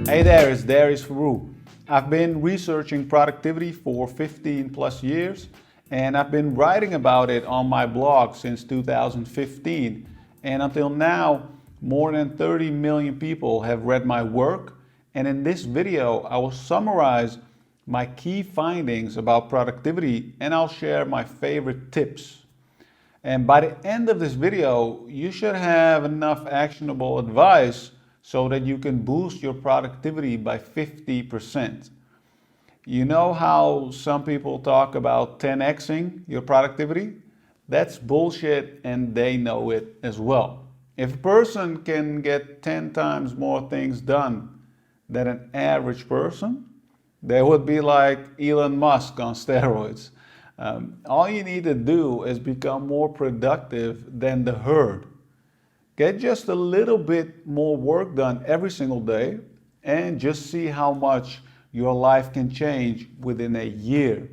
Hey there, it's Darius Farouk. I've been researching productivity for 15 plus years, and I've been writing about it on my blog since 2015. And until now, more than 30 million people have read my work. And in this video, I will summarize my key findings about productivity, and I'll share my favorite tips. And by the end of this video, you should have enough actionable advice so that you can boost your productivity by 50%. You know how some people talk about 10xing your productivity? That's bullshit, and they know it as well. If a person can get 10 times more things done than an average person, they would be like Elon Musk on steroids. All you need to do is become more productive than the herd. Get just a little bit more work done every single day and just see how much your life can change within a year.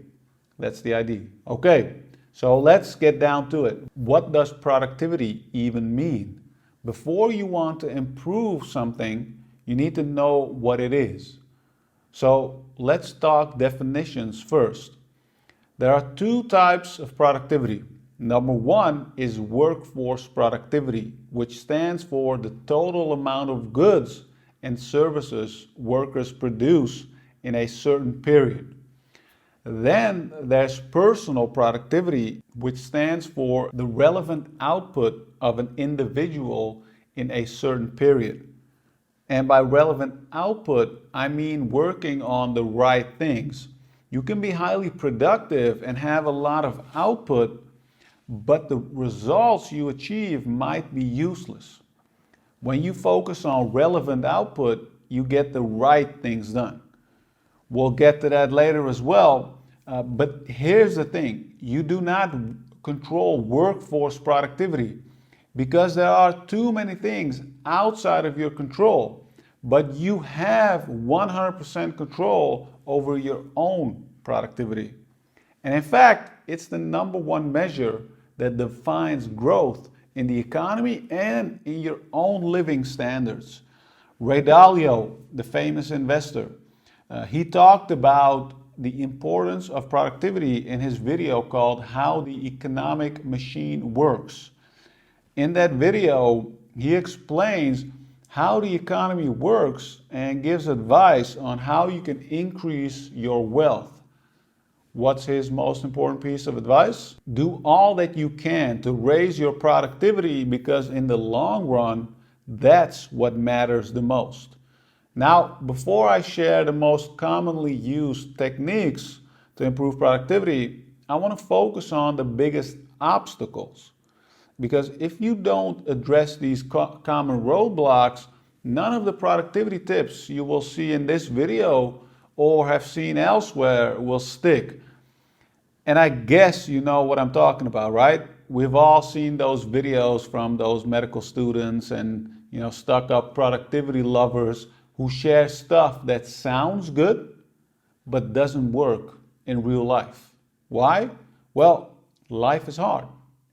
That's the idea. Okay, so let's get down to it. What does productivity even mean? Before you want to improve something, you need to know what it is. So let's talk definitions first. There are two types of productivity. Number one is workforce productivity, which stands for the total amount of goods and services workers produce in a certain period. Then there's personal productivity, which stands for the relevant output of an individual in a certain period. And by relevant output, I mean working on the right things. You can be highly productive and have a lot of output, but the results you achieve might be useless. When you focus on relevant output, you get the right things done. We'll get to that later as well, but here's the thing. You do not control workforce productivity because there are too many things outside of your control, but you have 100% control over your own productivity. And in fact, it's the number one measure that defines growth in the economy and in your own living standards. Dalio, the famous investor, he talked about the importance of productivity in his video called How the Economic Machine Works. In that video, he explains how the economy works and gives advice on how you can increase your wealth. What's his most important piece of advice? Do all that you can to raise your productivity because in the long run, that's what matters the most. Now, before I share the most commonly used techniques to improve productivity, I want to focus on the biggest obstacles. Because if you don't address these common roadblocks, none of the productivity tips you will see in this video or have seen elsewhere will stick. And I guess you know what I'm talking about, right? We've all seen those videos from those medical students and stuck-up productivity lovers who share stuff that sounds good but doesn't work in real life. Why? Well, life is hard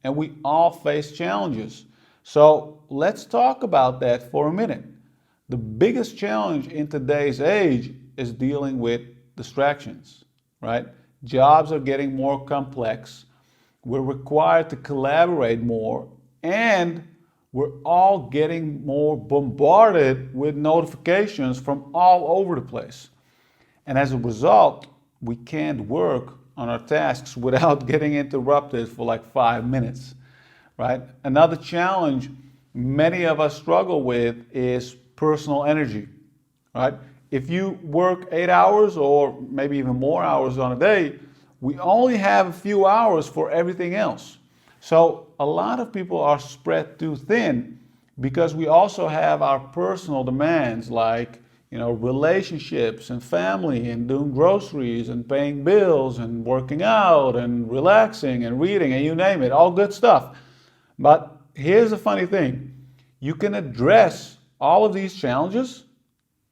and we all face challenges. So let's talk about that for a minute. The biggest challenge in today's age is dealing with distractions, right? Jobs are getting more complex. We're required to collaborate more, and we're all getting more bombarded with notifications from all over the place. And as a result, we can't work on our tasks without getting interrupted for like 5 minutes, right? Another challenge many of us struggle with is personal energy, right? If you work 8 hours or maybe even more hours on a day, we only have a few hours for everything else. So a lot of people are spread too thin because we also have our personal demands like relationships and family and doing groceries and paying bills and working out and relaxing and reading and you name it, all good stuff. But here's the funny thing. You can address all of these challenges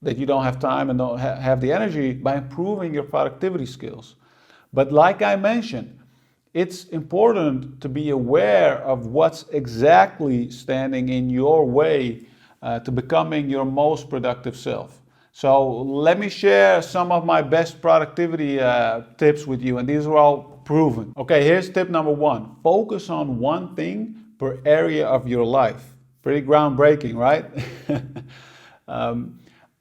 that you don't have time and don't have the energy by improving your productivity skills. But like I mentioned, it's important to be aware of what's exactly standing in your way to becoming your most productive self. So let me share some of my best productivity tips with you, and these are all proven. Okay, here's tip number one. Focus on one thing per area of your life. Pretty groundbreaking, right?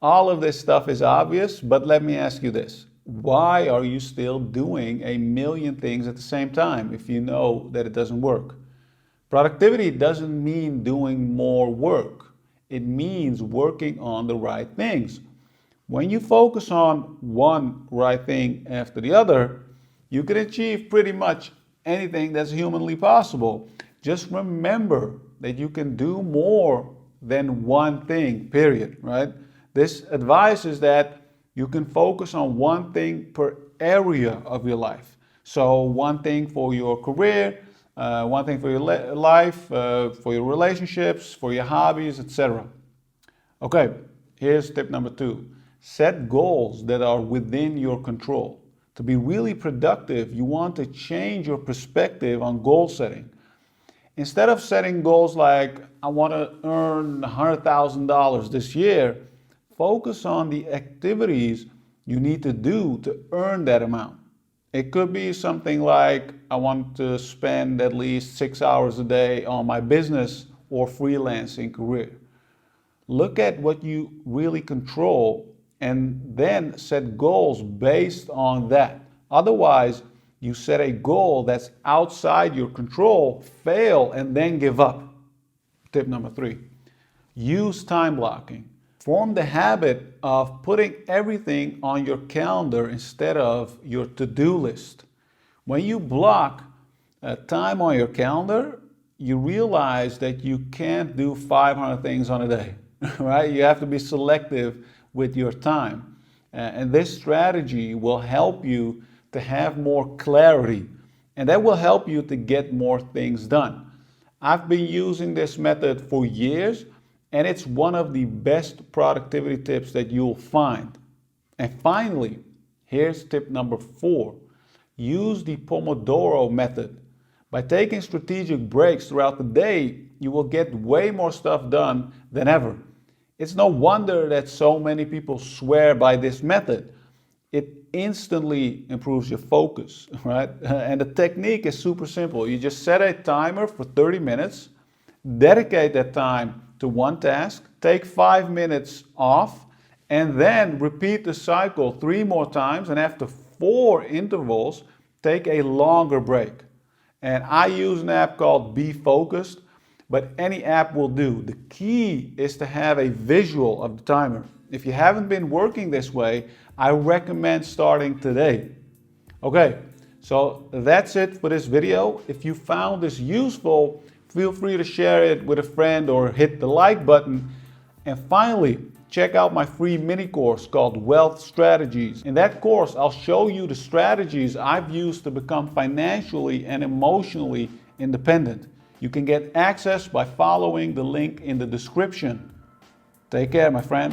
All of this stuff is obvious, but let me ask you this. Why are you still doing a million things at the same time if you know that it doesn't work? Productivity doesn't mean doing more work. It means working on the right things. When you focus on one right thing after the other, you can achieve pretty much anything that's humanly possible. Just remember that you can do more than one thing, period, right? This advice is that you can focus on one thing per area of your life. So one thing for your career, one thing for your life, for your relationships, for your hobbies, etc. Okay, here's tip number two. Set goals that are within your control. To be really productive, you want to change your perspective on goal setting. Instead of setting goals like, I want to earn $100,000 this year, focus on the activities you need to do to earn that amount. It could be something like, I want to spend at least 6 hours a day on my business or freelancing career. Look at what you really control and then set goals based on that. Otherwise, you set a goal that's outside your control, fail, and then give up. Tip number three, use time blocking. Form the habit of putting everything on your calendar instead of your to-do list. When you block time on your calendar, you realize that you can't do 500 things on a day, right? You have to be selective with your time. And this strategy will help you to have more clarity, and that will help you to get more things done. I've been using this method for years, and it's one of the best productivity tips that you'll find. And finally, here's tip number four. Use the Pomodoro method. By taking strategic breaks throughout the day, you will get way more stuff done than ever. It's no wonder that so many people swear by this method. It instantly improves your focus, right? And the technique is super simple. You just set a timer for 30 minutes, dedicate that time to one task, take 5 minutes off, and then repeat the cycle 3 more times, and after 4 intervals, take a longer break. And I use an app called Be Focused, but any app will do. The key is to have a visual of the timer. If you haven't been working this way, I recommend starting today. Okay, so that's it for this video. If you found this useful, feel free to share it with a friend or hit the like button. And finally, check out my free mini course called Wealth Strategies. In that course, I'll show you the strategies I've used to become financially and emotionally independent. You can get access by following the link in the description. Take care, my friend.